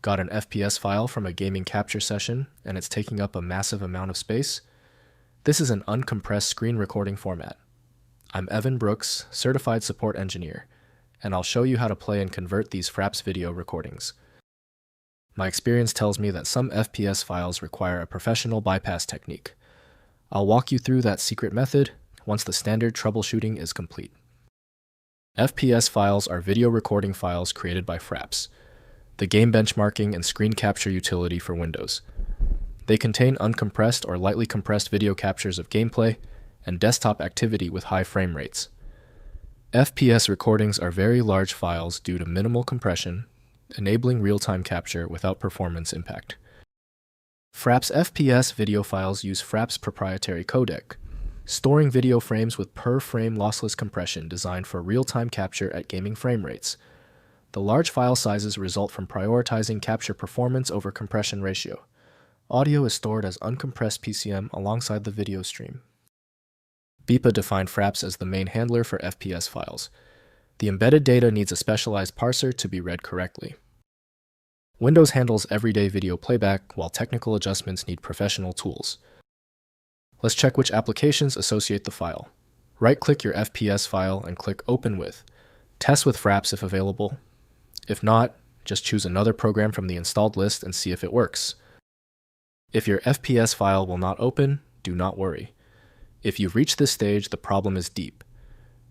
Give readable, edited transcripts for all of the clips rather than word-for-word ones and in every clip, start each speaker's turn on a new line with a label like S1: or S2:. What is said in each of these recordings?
S1: Got an FPS file from a gaming capture session and it's taking up a massive amount of space? This is an uncompressed screen recording format. I'm Evan Brooks, Certified Support Engineer, and I'll show you how to play and convert these Fraps video recordings. My experience tells me that some FPS files require a professional bypass technique. I'll walk you through that secret method once the standard troubleshooting is complete. FPS files are video recording files created by Fraps, the game benchmarking and screen capture utility for Windows. They contain uncompressed or lightly compressed video captures of gameplay and desktop activity with high frame rates. FPS recordings are very large files due to minimal compression, enabling real-time capture without performance impact. Fraps FPS video files use Fraps' proprietary codec, storing video frames with per-frame lossless compression designed for real-time capture at gaming frame rates. The large file sizes result from prioritizing capture performance over compression ratio. Audio is stored as uncompressed PCM alongside the video stream. BIPA defined Fraps as the main handler for FPS files. The embedded data needs a specialized parser to be read correctly. Windows handles everyday video playback, while technical adjustments need professional tools. Let's check which applications associate the file. Right-click your FPS file and click Open With. Test with Fraps if available. If not, just choose another program from the installed list and see if it works. If your FPS file will not open, do not worry. If you've reached this stage, the problem is deep.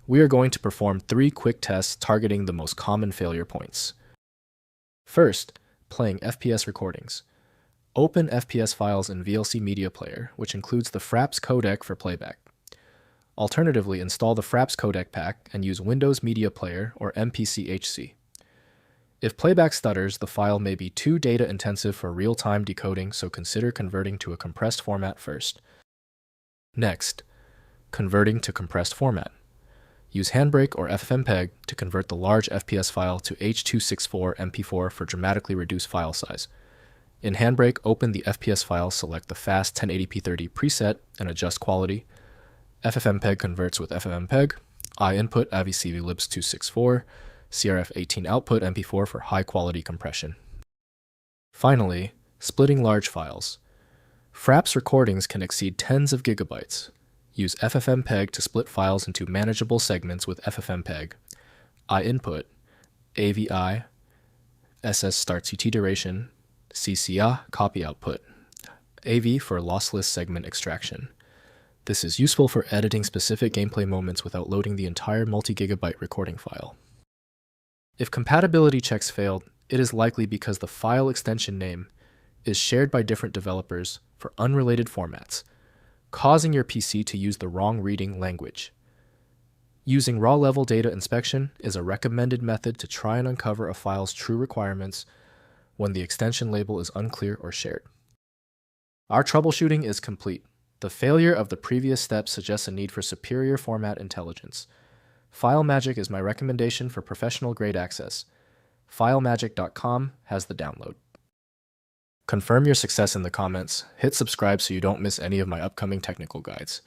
S1: We are going to perform 3 quick tests targeting the most common failure points. First, playing FPS recordings. Open FPS files in VLC Media Player, which includes the Fraps codec for playback. Alternatively, install the Fraps codec pack and use Windows Media Player or MPC-HC. If playback stutters, the file may be too data-intensive for real-time decoding, so consider converting to a compressed format first. Next, converting to compressed format. Use HandBrake or FFmpeg to convert the large FPS file to H.264 MP4 for dramatically reduced file size. In HandBrake, open the FPS file, select the fast 1080p30 preset, and adjust quality. FFmpeg converts with FFmpeg, I-input AVCV libs 264, CRF18 output MP4 for high-quality compression. Finally, splitting large files. Fraps recordings can exceed tens of gigabytes. Use FFmpeg to split files into manageable segments with FFmpeg, I-input, AVI, SS start CT duration, CCA copy output, AV for lossless segment extraction. This is useful for editing specific gameplay moments without loading the entire multi-gigabyte recording file. If compatibility checks failed, it is likely because the file extension name is shared by different developers for unrelated formats, causing your PC to use the wrong reading language. Using raw-level data inspection is a recommended method to try and uncover a file's true requirements when the extension label is unclear or shared. Our troubleshooting is complete. The failure of the previous steps suggests a need for superior format intelligence. FileMagick is my recommendation for professional-grade access. FileMagick.com has the download. Confirm your success in the comments, hit subscribe so you don't miss any of my upcoming technical guides.